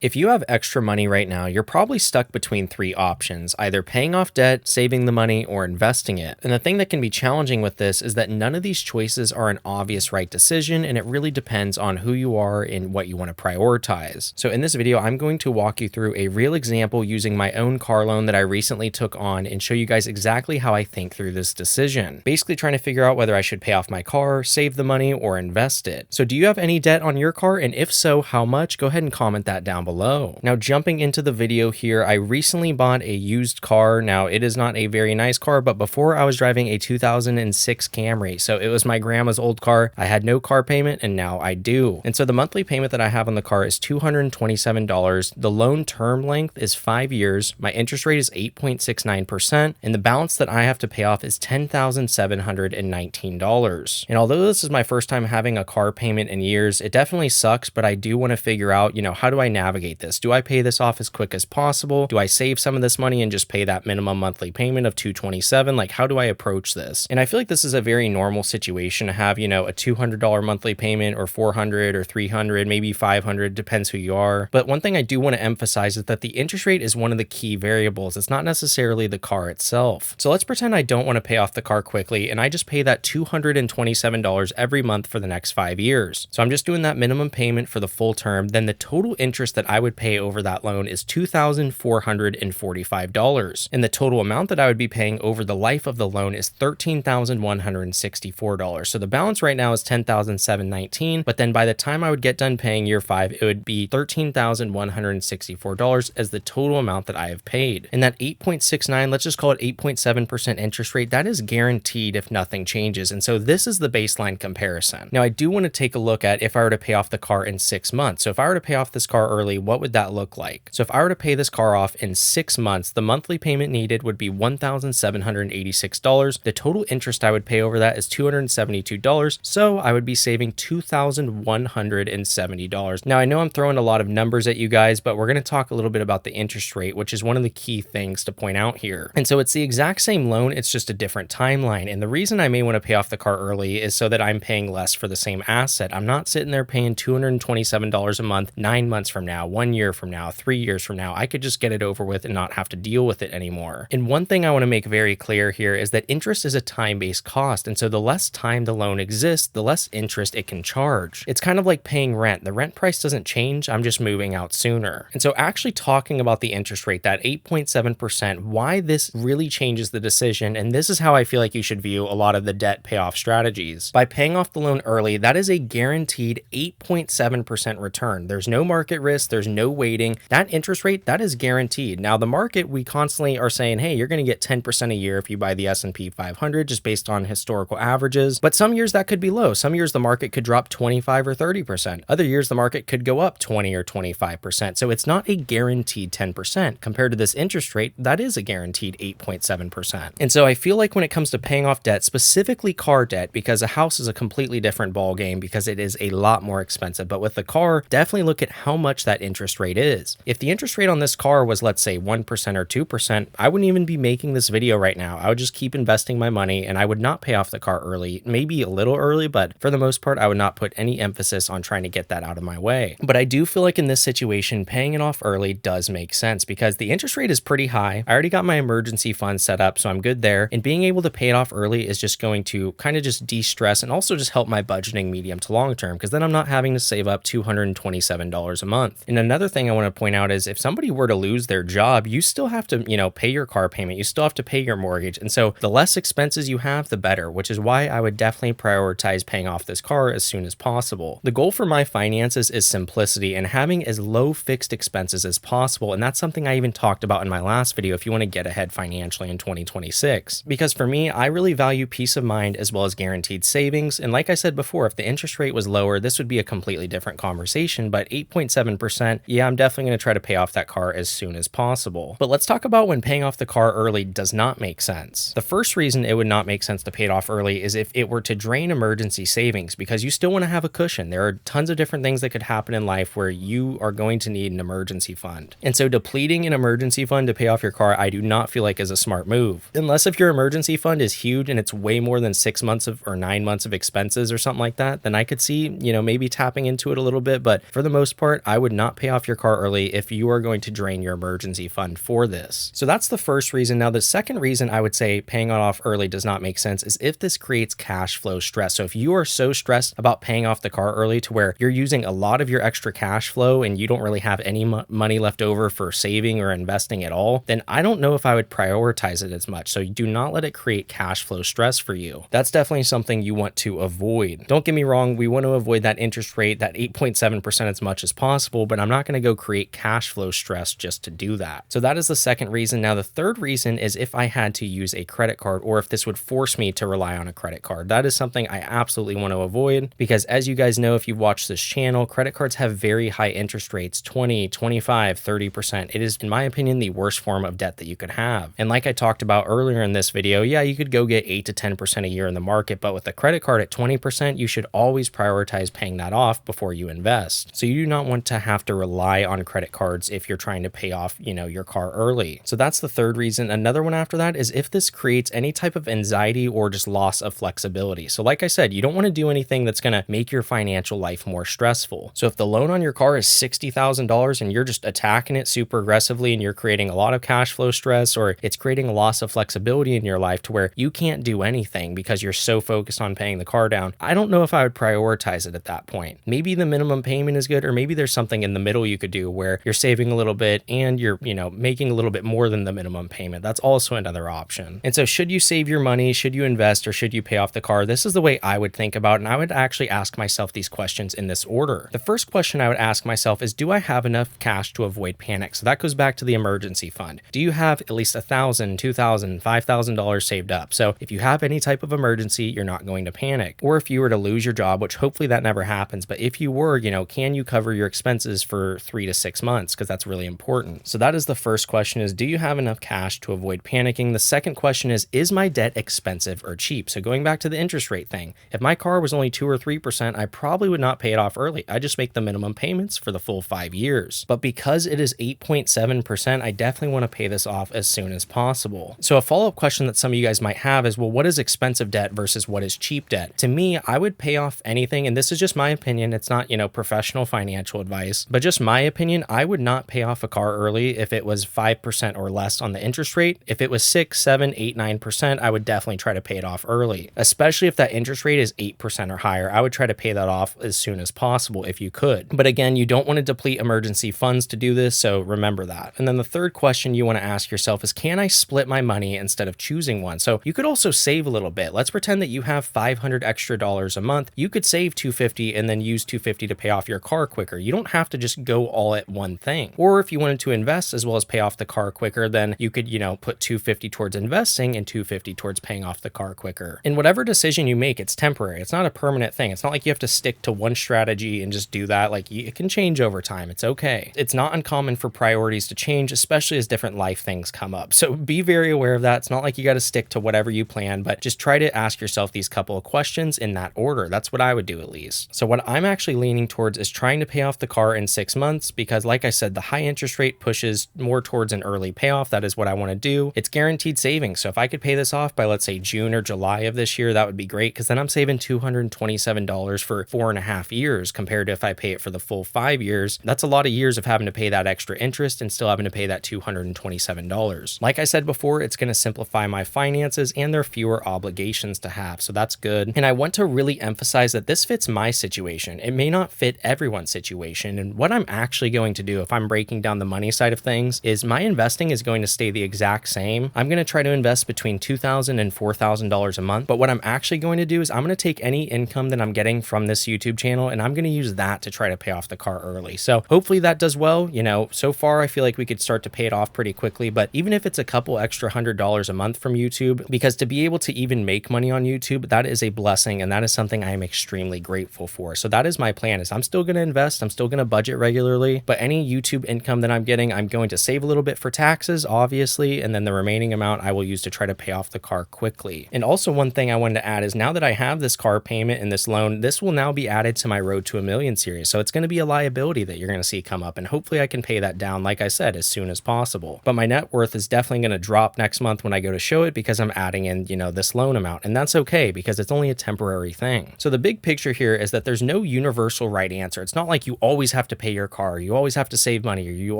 If you have extra money right now, you're probably stuck between three options, either paying off debt, saving the money, or investing it. And the thing that can be challenging with this is that none of these choices are an obvious right decision, and it really depends on who you are and what you want to prioritize. So in this video, I'm going to walk you through a real example using my own car loan that I recently took on and show you guys exactly how I think through this decision. Basically trying to figure out whether I should pay off my car, save the money, or invest it. So do you have any debt on your car? And if so, how much? Go ahead and comment that down below. Now, jumping into the video here, I recently bought a used car. Now, it is not a very nice car, but before I was driving a 2006 Camry. So it was my grandma's old car. I had no car payment and now I do. And so the monthly payment that I have on the car is $227. The loan term length is 5 years. My interest rate is 8.69%. And the balance that I have to pay off is $10,719. And although this is my first time having a car payment in years, it definitely sucks, but I do want to figure out, how do I navigate this? Do I pay this off as quick as possible? Do I save some of this money and just pay that minimum monthly payment of $227? Like, how do I approach this? And I feel like this is a very normal situation to have, a $200 monthly payment or $400 or $300, maybe $500, depends who you are. But one thing I do want to emphasize is that the interest rate is one of the key variables. It's not necessarily the car itself. So let's pretend I don't want to pay off the car quickly and I just pay that $227 every month for the next 5 years. So I'm just doing that minimum payment for the full term. Then the total interest that I would pay over that loan is $2,445. And the total amount that I would be paying over the life of the loan is $13,164. So the balance right now is $10,719, but then by the time I would get done paying year 5, it would be $13,164 as the total amount that I have paid. And that 8.69, let's just call it 8.7% interest rate, that is guaranteed if nothing changes. And so this is the baseline comparison. Now I do want to take a look at if I were to pay off the car in 6 months. So if I were to pay off this car early, what would that look like? So if I were to pay this car off in 6 months, the monthly payment needed would be $1,786. The total interest I would pay over that is $272. So I would be saving $2,170. Now I know I'm throwing a lot of numbers at you guys, but we're going to talk a little bit about the interest rate, which is one of the key things to point out here. And so it's the exact same loan, it's just a different timeline. And the reason I may want to pay off the car early is so that I'm paying less for the same asset. I'm not sitting there paying $227 a month 9 months from now, 1 year from now, 3 years from now. I could just get it over with and not have to deal with it anymore. And one thing I want to make very clear here is that interest is a time-based cost. And so the less time the loan exists, the less interest it can charge. It's kind of like paying rent. The rent price doesn't change. I'm just moving out sooner. And so actually talking about the interest rate, that 8.7%, why this really changes the decision. And this is how I feel like you should view a lot of the debt payoff strategies. By paying off the loan early, that is a guaranteed 8.7% return. There's no market risk. There's no waiting. That interest rate, that is guaranteed. Now the market, we constantly are saying, hey, you're going to get 10% a year if you buy the S&P 500 just based on historical averages. But some years that could be low. Some years the market could drop 25 or 30%. Other years the market could go up 20 or 25%. So it's not a guaranteed 10%. Compared to this interest rate, that is a guaranteed 8.7%. And so I feel like when it comes to paying off debt, specifically car debt, because a house is a completely different ball game because it is a lot more expensive. But with the car, definitely look at how much that interest rate is. If the interest rate on this car was, let's say, 1% or 2%, I wouldn't even be making this video right now. I would just keep investing my money and I would not pay off the car early, maybe a little early, but for the most part, I would not put any emphasis on trying to get that out of my way. But I do feel like in this situation, paying it off early does make sense because the interest rate is pretty high. I already got my emergency fund set up, so I'm good there. And being able to pay it off early is just going to kind of just de-stress and also just help my budgeting medium to long term because then I'm not having to save up $227 a month. And another thing I want to point out is if somebody were to lose their job, you still have to, pay your car payment. You still have to pay your mortgage. And so the less expenses you have, the better, which is why I would definitely prioritize paying off this car as soon as possible. The goal for my finances is simplicity and having as low fixed expenses as possible. And that's something I even talked about in my last video if you want to get ahead financially in 2026. Because for me, I really value peace of mind as well as guaranteed savings. And like I said before, if the interest rate was lower, this would be a completely different conversation. But 8.7%, yeah, I'm definitely going to try to pay off that car as soon as possible. But let's talk about when paying off the car early does not make sense. The first reason it would not make sense to pay it off early is if it were to drain emergency savings, because you still want to have a cushion. There are tons of different things that could happen in life where you are going to need an emergency fund. And so depleting an emergency fund to pay off your car, I do not feel like is a smart move. Unless if your emergency fund is huge and it's way more than 6 months of or 9 months of expenses or something like that, then I could see, maybe tapping into it a little bit. But for the most part, I would not not pay off your car early if you are going to drain your emergency fund for this. So that's the first reason. Now, the second reason I would say paying it off early does not make sense is if this creates cash flow stress. So if you are so stressed about paying off the car early to where you're using a lot of your extra cash flow and you don't really have any money left over for saving or investing at all, then I don't know if I would prioritize it as much. So do not let it create cash flow stress for you. That's definitely something you want to avoid. Don't get me wrong, we want to avoid that interest rate, that 8.7% as much as possible, but I'm not going to go create cash flow stress just to do that. So that is the second reason. Now, the third reason is if I had to use a credit card or if this would force me to rely on a credit card. That is something I absolutely want to avoid because, as you guys know, if you've watched this channel, credit cards have very high interest rates, 20, 25, 30%. It is, in my opinion, the worst form of debt that you could have. And like I talked about earlier in this video, yeah, you could go get 8 to 10% a year in the market, but with a credit card at 20%, you should always prioritize paying that off before you invest. So you do not want to have to rely on credit cards if you're trying to pay off, your car early. So that's the third reason. Another one after that is if this creates any type of anxiety or just loss of flexibility. So like I said, you don't want to do anything that's going to make your financial life more stressful. So if the loan on your car is $60,000 and you're just attacking it super aggressively and you're creating a lot of cash flow stress, or it's creating a loss of flexibility in your life to where you can't do anything because you're so focused on paying the car down, I don't know if I would prioritize it at that point. Maybe the minimum payment is good, or maybe there's something in the middle you could do where you're saving a little bit and you're, making a little bit more than the minimum payment. That's also another option. And so should you save your money, should you invest, or should you pay off the car? This is the way I would think about it, and I would actually ask myself these questions in this order. The first question I would ask myself is, do I have enough cash to avoid panic? So that goes back to the emergency fund. Do you have at least $1,000, $2,000, $5,000 saved up? So if you have any type of emergency, you're not going to panic. Or if you were to lose your job, which hopefully that never happens, but if you were, can you cover your expenses for 3 to 6 months? Because that's really important. So that is the first question, is do you have enough cash to avoid panicking? The second question is my debt expensive or cheap? So going back to the interest rate thing, if my car was only 2 or 3%, I probably would not pay it off early. I just make the minimum payments for the full 5 years. But because it is 8.7%, I definitely want to pay this off as soon as possible. So a follow-up question that some of you guys might have is, well, what is expensive debt versus what is cheap debt? To me, I would pay off anything, and this is just my opinion. It's not, professional financial advice, but just my opinion. I would not pay off a car early if it was 5% or less on the interest rate. If it was 6, 7, 8, 9%, I would definitely try to pay it off early, especially if that interest rate is 8% or higher. I would try to pay that off as soon as possible if you could. But again, you don't want to deplete emergency funds to do this, so remember that. And then the third question you want to ask yourself is, can I split my money instead of choosing one? So you could also save a little bit. Let's pretend that you have $500 extra a month. You could save $250 and then use $250 to pay off your car quicker. You don't have to just go all at one thing. Or if you wanted to invest as well as pay off the car quicker, then you could, put $250 towards investing and $250 towards paying off the car quicker. And whatever decision you make, it's temporary. It's not a permanent thing. It's not like you have to stick to one strategy and just do that. Like, it can change over time. It's okay. It's not uncommon for priorities to change, especially as different life things come up. So be very aware of that. It's not like you got to stick to whatever you plan, but just try to ask yourself these couple of questions in that order. That's what I would do, at least. So what I'm actually leaning towards is trying to pay off the car in 6 months, because like I said, the high interest rate pushes more towards an early payoff. That is what I want to do. It's guaranteed savings. So if I could pay this off by, let's say, June or July of this year, that would be great, because then I'm saving $227 for 4.5 years compared to if I pay it for the full 5 years. That's a lot of years of having to pay that extra interest and still having to pay that $227. Like I said before, it's going to simplify my finances and there are fewer obligations to have. So that's good. And I want to really emphasize that this fits my situation. It may not fit everyone's situation. And what I'm actually going to do, if I'm breaking down the money side of things, is my investing is going to stay the exact same. I'm going to try to invest between $2,000 and $4,000 a month. But what I'm actually going to do is I'm going to take any income that I'm getting from this YouTube channel and I'm going to use that to try to pay off the car early. So hopefully that does well. So far I feel like we could start to pay it off pretty quickly, but even if it's a couple extra $100 a month from YouTube, because to be able to even make money on YouTube, that is a blessing. And that is something I am extremely grateful for. So that is my plan, is I'm still going to invest. I'm still going to budget regularly, but any YouTube income that I'm getting, I'm going to save a little bit for taxes, obviously. And then the remaining amount I will use to try to pay off the car quickly. And also one thing I wanted to add is, now that I have this car payment and this loan, this will now be added to my Road to a Million series. So it's going to be a liability that you're going to see come up. And hopefully I can pay that down, like I said, as soon as possible. But my net worth is definitely going to drop next month when I go to show it, because I'm adding in, this loan amount. And that's okay, because it's only a temporary thing. So the big picture here is that there's no universal right answer. It's not like you always have to pay your car, you always have to save money, or you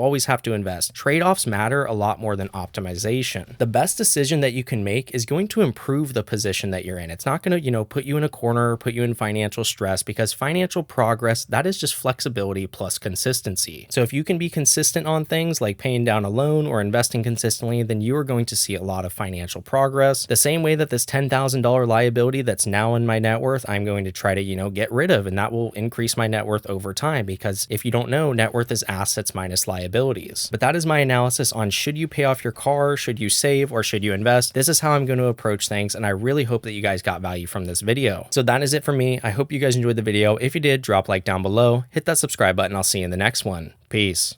always have to invest. Trade-offs matter a lot more than optimization. The best decision that you can make is going to improve the position that you're in. It's not going to, put you in a corner or put you in financial stress, because financial progress, that is just flexibility plus consistency. So if you can be consistent on things like paying down a loan or investing consistently, then you are going to see a lot of financial progress. The same way that this $10,000 liability that's now in my net worth, I'm going to try to, get rid of, and that will increase my net worth over time, because if you don't know, net worth is assets minus liabilities. But that is my analysis on should you pay off your car, should you save, or should you invest? This is how I'm going to approach things, and I really hope that you guys got value from this video. So that is it for me. I hope you guys enjoyed the video. If you did, drop a like down below, hit that subscribe button. I'll see you in the next one. Peace.